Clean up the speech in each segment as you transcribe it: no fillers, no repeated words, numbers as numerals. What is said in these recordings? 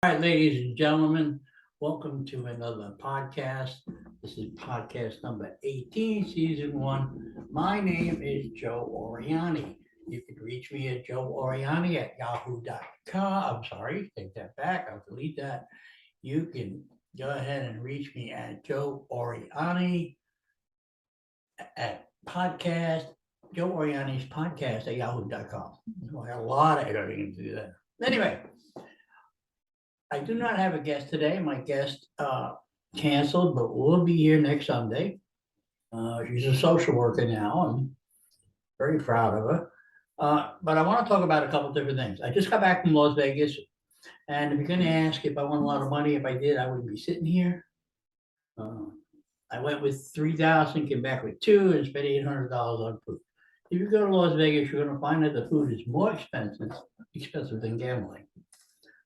All right, ladies and gentlemen, welcome to another podcast. This is podcast number 18, season one. My name is Joe Oriani. You can reach me at joeoriani@yahoo.com. I'm sorry, take that back. I'll delete that. You can go ahead and reach me at Joe Oriani at podcast, Joe Oriani's podcast at yahoo.com. I got a lot of editing to do that. Anyway, I do not have a guest today. My guest canceled, but will be here next Sunday. She's a social worker now. I'm very proud of her. But I want to talk about a couple different things. I just got back from Las Vegas, and if you're going to ask if I won a lot of money, if I did, I wouldn't be sitting here. I went with 3,000, came back with two, and spent $800 on food. If you go to Las Vegas, you're going to find that the food is more expensive than gambling.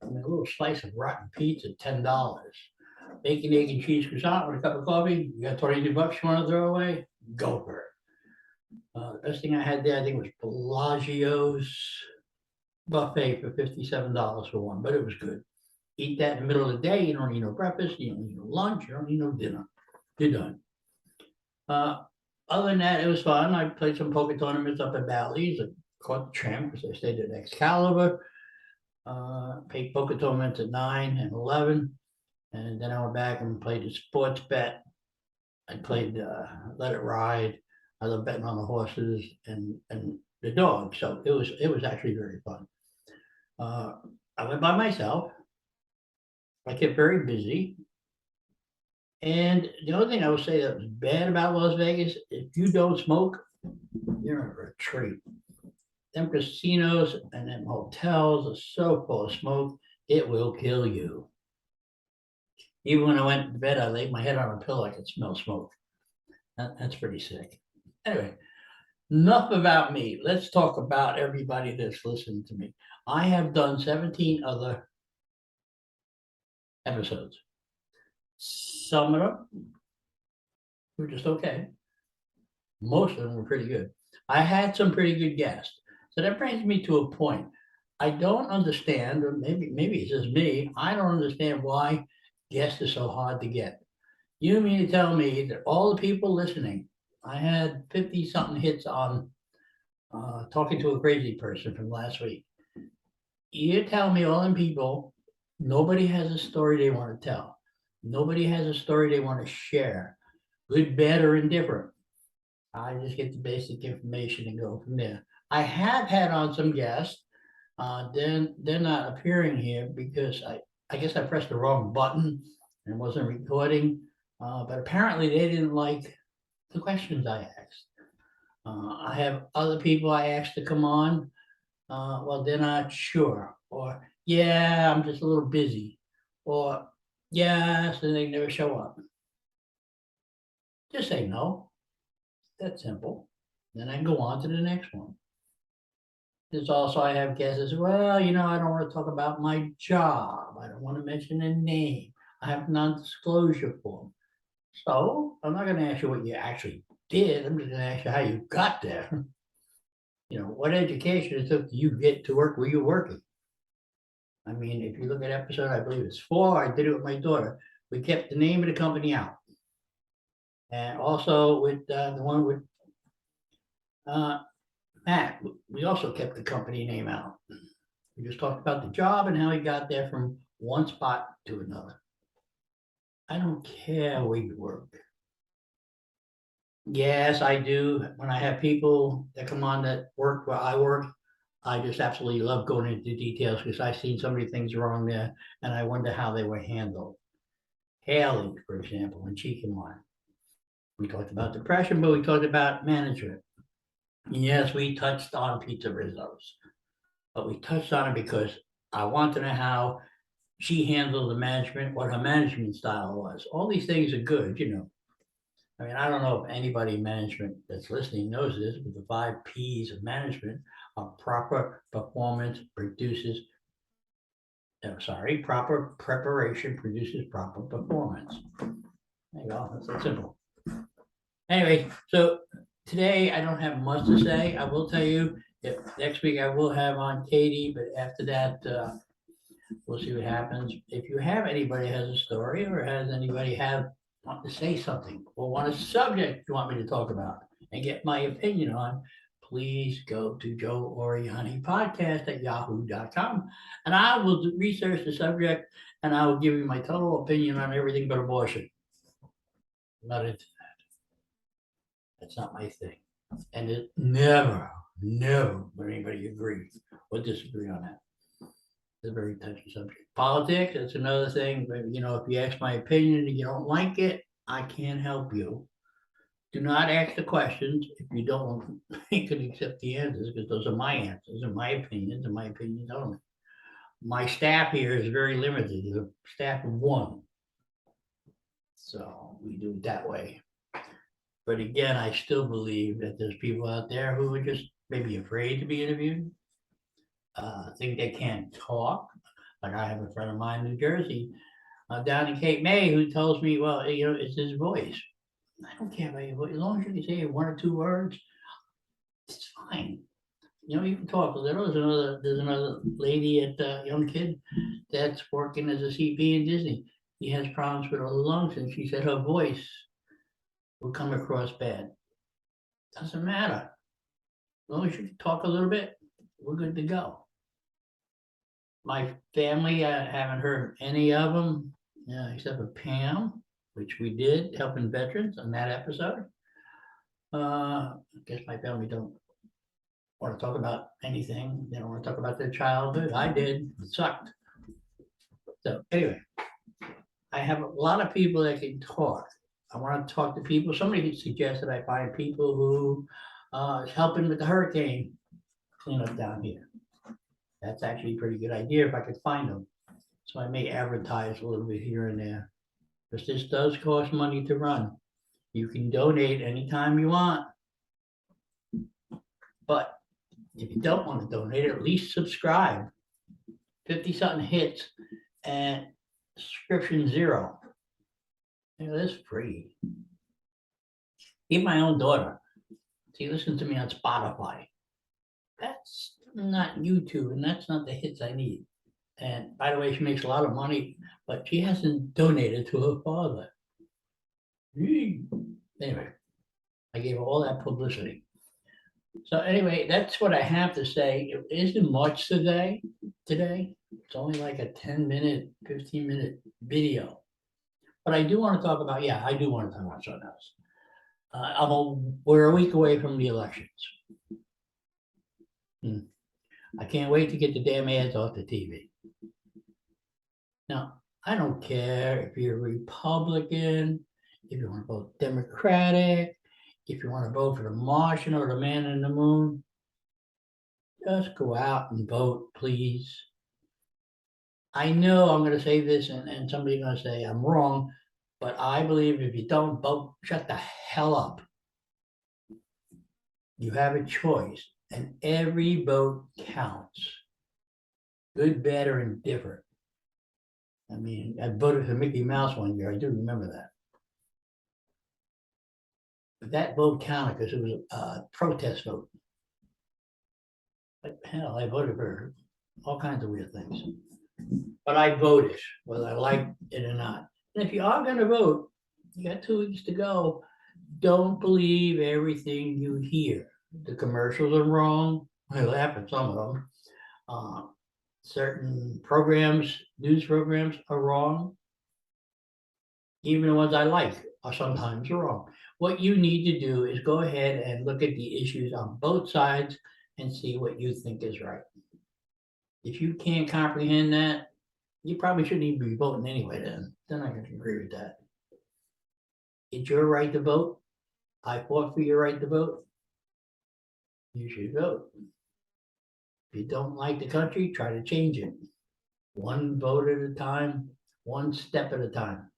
I mean, a little slice of rotten pizza, $10. Bacon, egg, and cheese croissant with a cup of coffee. You got 22 bucks you want to throw away? Go for it. The best thing I had there, I think, was Bellagio's buffet for $57 for one, but it was good. Eat that in the middle of the day. You don't need no breakfast. You don't need no lunch. You don't need no dinner. You're done. Other than that, it was fun. I played some poker tournaments up at Bally's. I caught the tramp because I stayed at Excalibur. Paid poker tournaments at 9 and 11. And then I went back and played the sports bet. I played Let It Ride. I love betting on the horses and the dog. So it was actually very fun. I went by myself. I kept very busy. And the only thing I would say that was bad about Las Vegas, if you don't smoke, you're in a retreat. Them casinos and them hotels are so full of smoke, it will kill you. Even when I went to bed, I laid my head on a pillow, I could smell smoke. That's pretty sick. Anyway, enough about me. Let's talk about everybody that's listening to me. I have done 17 other episodes. Some of them were just okay. Most of them were pretty good. I had some pretty good guests. So that brings me to a point. I don't understand, or maybe it's just me, I don't understand why guests are so hard to get. You mean to tell me that all the people listening, I had 50 something hits on talking to a crazy person from last week. You tell me all them people, nobody has a story they want to tell. Nobody has a story they want to share, good, bad, or indifferent. I just get the basic information and go from there. I have had on some guests. They're not appearing here because I guess I pressed the wrong button and wasn't recording. But apparently they didn't like the questions I asked. I have other people I asked to come on. Well, they're not sure. Or, yeah, I'm just a little busy. Or, yeah, so they never show up. Just say no. That's simple. Then I go on to the next one. There's also, I have guesses, well, I don't want to talk about my job. I don't want to mention a name. I have non-disclosure form. So I'm not going to ask you what you actually did. I'm just going to ask you how you got there. What education it took you get to work where you're working. I mean, if you look at episode, I believe it's 4, I did it with my daughter. We kept the name of the company out. And also with the one with Matt, we also kept the company name out. We just talked about the job and how he got there from one spot to another. I don't care where you work. Yes, I do. When I have people that come on that work where I work, I just absolutely love going into details because I've seen so many things wrong there and I wonder how they were handled. Haley, for example, when she came on. We talked about depression, but we talked about management. Yes, we touched on Pizza Rizzo's, but we touched on it because I want to know how she handled the management, what her management style was. All these things are good. I mean, I don't know if anybody in management that's listening knows this, but the 5 P's of management are proper performance produces, proper preparation produces proper performance. There you go, that's that simple. Anyway, so today I don't have much to say. I will tell you, if next week I will have on Katie, but after that, We'll see what happens. If you have anybody has a story or has anybody want to say something or want a subject you want me to talk about and get my opinion on, please go to Joe Oriani Podcast at yahoo.com and I will research the subject and I will give you my total opinion on everything but abortion. I'm not into that. That's not my thing. And it never would anybody agree or disagree on that. It's a very touchy subject. Politics, that's another thing. But, you know, if you ask my opinion and you don't like it, I can't help you. Do not ask the questions if you don't you can accept the answers because those are my answers and my opinions and my opinions only. My staff here is very limited. It's a staff of one. So we do it that way. But again, I still believe that there's people out there who are just maybe afraid to be interviewed, think they can't talk. Like I have a friend of mine in New Jersey, down in Cape May, who tells me, well, you know, it's his voice. I don't care about your voice. As long as you can say one or two words, it's fine. You know, you can talk a little. There's another lady at young kid that's working as a CP in Disney. He has problems with her lungs, and she said her voice will come across bad. Doesn't matter. As long as you can talk a little bit, we're good to go. My family, I haven't heard any of them, except for Pam, which we did helping veterans on that episode. I guess my family don't want to talk about anything. They don't want to talk about their childhood. I did. It sucked. So anyway, I have a lot of people that can talk. I want to talk to people. Somebody suggested I find people who is helping with the hurricane cleanup down here. That's actually a pretty good idea if I could find them. So I may advertise a little bit here and there. Because this does cost money to run. You can donate anytime you want. But if you don't want to donate, at least subscribe. 50 something hits and subscription 0. You know, that's free. Even my own daughter, she listens to me on Spotify. That's not YouTube, and that's not the hits I need. And by the way, she makes a lot of money, but she hasn't donated to her father. Anyway, I gave her all that publicity. So anyway, that's what I have to say. It isn't much today. It's only like a 10-minute, 15-minute video. But I do want to talk about, I do want to talk about something else. We're a week away from the elections. I can't wait to get the damn ads off the TV. Now, I don't care if you're a Republican, if you want to vote Democratic, if you want to vote for the Martian or the Man in the Moon. Just go out and vote, please. I know I'm going to say this and somebody's going to say I'm wrong, but I believe if you don't vote, shut the hell up. You have a choice, and every vote counts. Good, bad, or indifferent. I mean, I voted for Mickey Mouse one year. I do remember that. But that vote counted because it was a protest vote. But hell, I voted for all kinds of weird things. But I voted, whether I like it or not. And if you are going to vote, you got 2 weeks to go. Don't believe everything you hear. The commercials are wrong. I laugh at some of them. Certain programs, news programs are wrong. Even the ones I like are sometimes wrong. What you need to do is go ahead and look at the issues on both sides and see what you think is right. If you can't comprehend that, you probably shouldn't even be voting anyway then. Then I can agree with that. It's your right to vote. I fought for your right to vote. You should vote. If you don't like the country, try to change it. One vote at a time, one step at a time.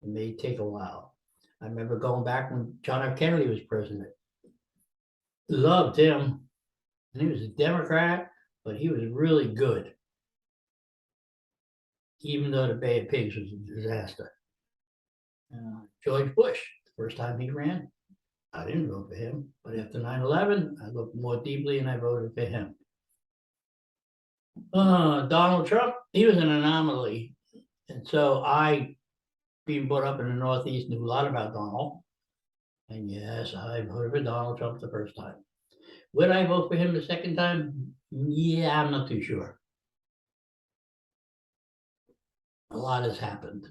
It may take a while. I remember going back when John F. Kennedy was president. Loved him. And he was a Democrat, but he was really good. Even though the Bay of Pigs was a disaster. George Bush, the first time he ran, I didn't vote for him. But after 9/11, I looked more deeply and I voted for him. Donald Trump, he was an anomaly. And so I, being brought up in the Northeast, knew a lot about Donald. And yes, I voted for Donald Trump the first time. Would I vote for him the second time? Yeah, I'm not too sure. A lot has happened.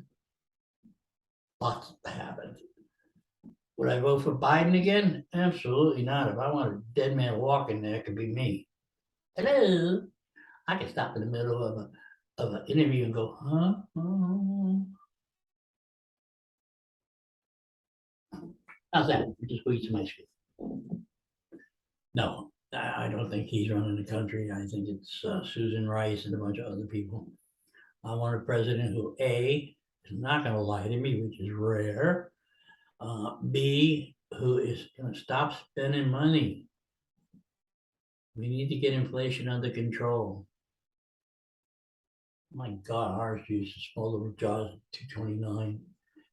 Lots happened. Would I vote for Biden again? Absolutely not. If I want a dead man walking there, it could be me. Hello. I can stop in the middle of an interview and go, huh? How's that? Just go eat some ice cream. No, I don't think he's running the country. I think it's Susan Rice and a bunch of other people. I want a president who A, is not going to lie to me, which is rare. B, who is going to stop spending money. We need to get inflation under control. My God, ours juice is smaller jars, $2.29.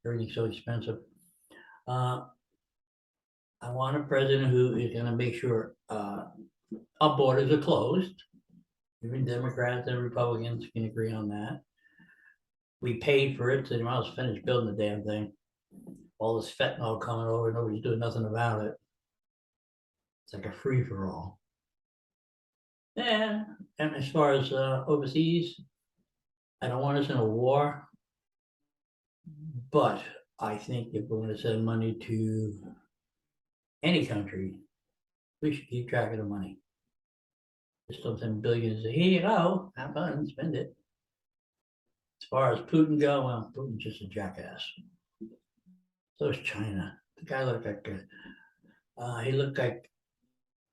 Everything's so expensive. I want a president who is going to make sure our borders are closed. Even Democrats and Republicans can agree on that. We paid for it, so they might as well finish building the damn thing. All this fentanyl coming over, nobody's doing nothing about it. It's like a free for all. Yeah, and as far as overseas, I don't want us in a war, but I think if we're going to send money to any country, we should keep track of the money. Just don't send billions. Here you go, have fun, spend it. As far as Putin go, well, Putin's just a jackass. So is China. The guy looked like he looked like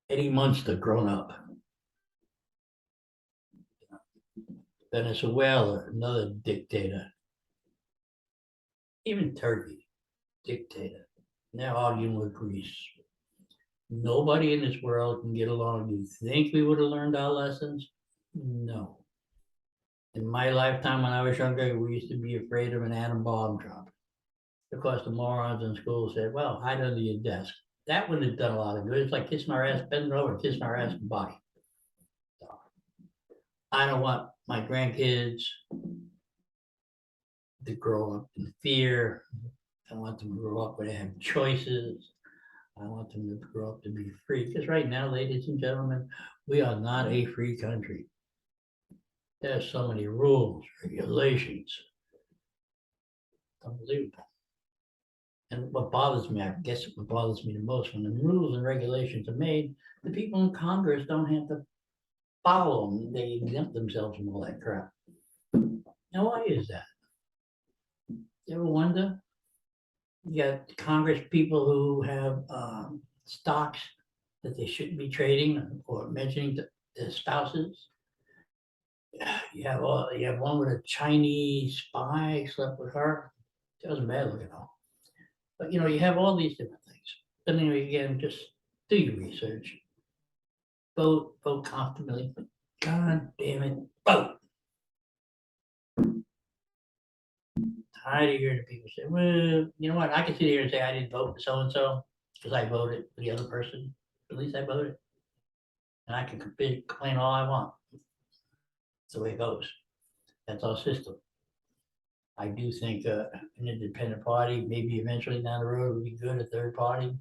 Eddie Munster grown up. Venezuela, another dictator. Even Turkey, dictator. Now arguing with Greece. Nobody in this world can get along. You think we would have learned our lessons? No. In my lifetime, when I was younger, we used to be afraid of an atom bomb drop because the morons in school said, well, hide under your desk. That wouldn't have done a lot of good. It's like kissing our ass, bending over and kissing our ass goodbye. So, I don't want my grandkids to grow up in fear. I want them to grow up where they have choices. I want them to grow up to be free. Because right now, ladies and gentlemen, we are not a free country. There's so many rules, regulations. Unbelievable. And what bothers me, I guess what bothers me the most, when the rules and regulations are made, the people in Congress don't have to follow them. They exempt themselves from all that crap. Now, why is that? You ever wonder? You got Congress people who have stocks that they shouldn't be trading or mentioning to their spouses. You have one with a Chinese spy, slept with her. It wasn't bad looking though. But you have all these different things. But anyway, again, just do your research. Vote comfortably. God damn it, vote. Tired of hearing people say, well, you know what? I can sit here and say I didn't vote for so and so because I voted for the other person. At least I voted. And I can complain all I want. It's the way it goes. That's our system. I do think an independent party, maybe eventually down the road, would be good, a third party.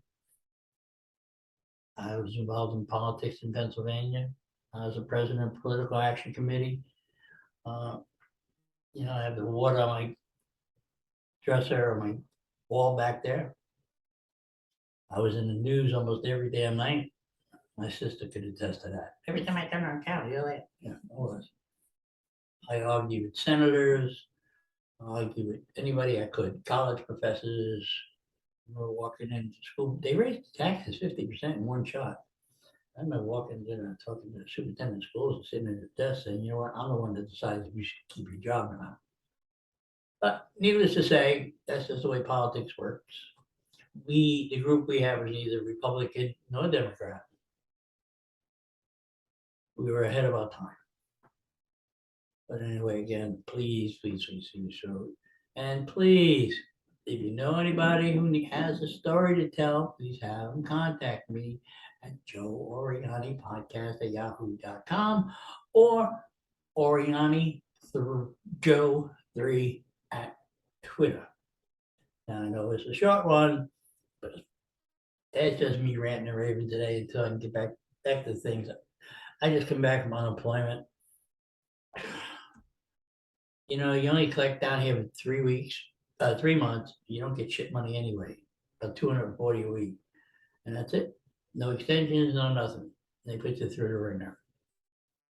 I was involved in politics in Pennsylvania. I was a president of Political Action Committee. I have the water on my dresser or my wall back there. I was in the news almost every damn night. My sister could attest to that. Every time I turn on account, yeah, all this. I argued with senators. I argued with anybody I could. College professors were walking into school. They raised the taxes 50% in one shot. I remember walking in and talking to the superintendent of schools and sitting at the desk saying, you know what, I'm the one that decides if you should keep your job or not. But needless to say, that's just the way politics works. The group we have is neither Republican nor Democrat. We were ahead of our time. But anyway, again, please show. And please, if you know anybody who has a story to tell, please have them contact me at joeorianipodcast@yahoo.com or Oriani Joe 3 at Twitter. Now I know it's a short one, but that's just me ranting and raving today until I can get back to things. I just come back from unemployment. You know, you only collect down here for 3 weeks, 3 months. You don't get shit money anyway, about 240 a week, and that's it. No extensions, no nothing. They put you through the ringer.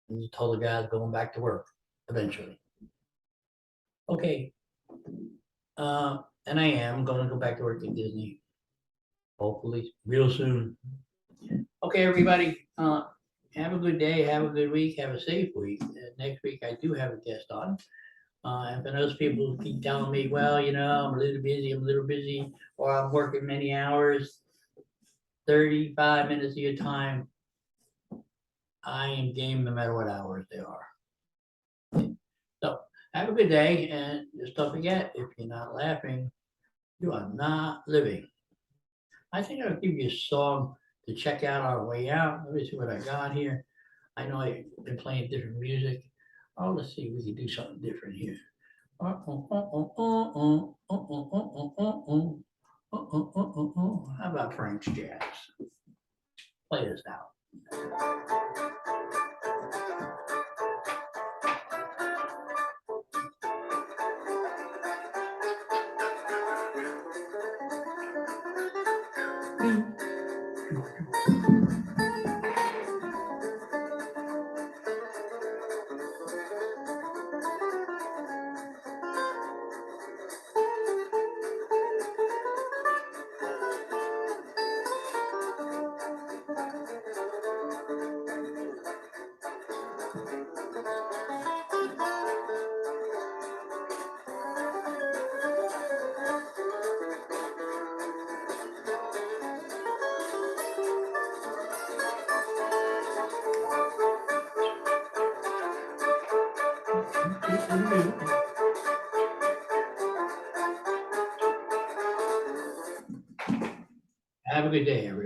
And you told the guys going back to work eventually. Okay, and I am going to go back to work at Disney, hopefully real soon. Okay, everybody, have a good day, have a good week, have a safe week. Next week I do have a guest on. And for those people who keep telling me, well, you know, I'm a little busy, or I'm working many hours, 35 minutes of your time, I am game no matter what hours they are. So have a good day, and just don't forget, if you're not laughing, you are not living. I think I'll give you a song to check out our way out. Let me see what I got here. I know I've been playing different music. Oh, let's see if we can do something different here. How about Frank's Jazz? Play this out. Have a good day, everybody.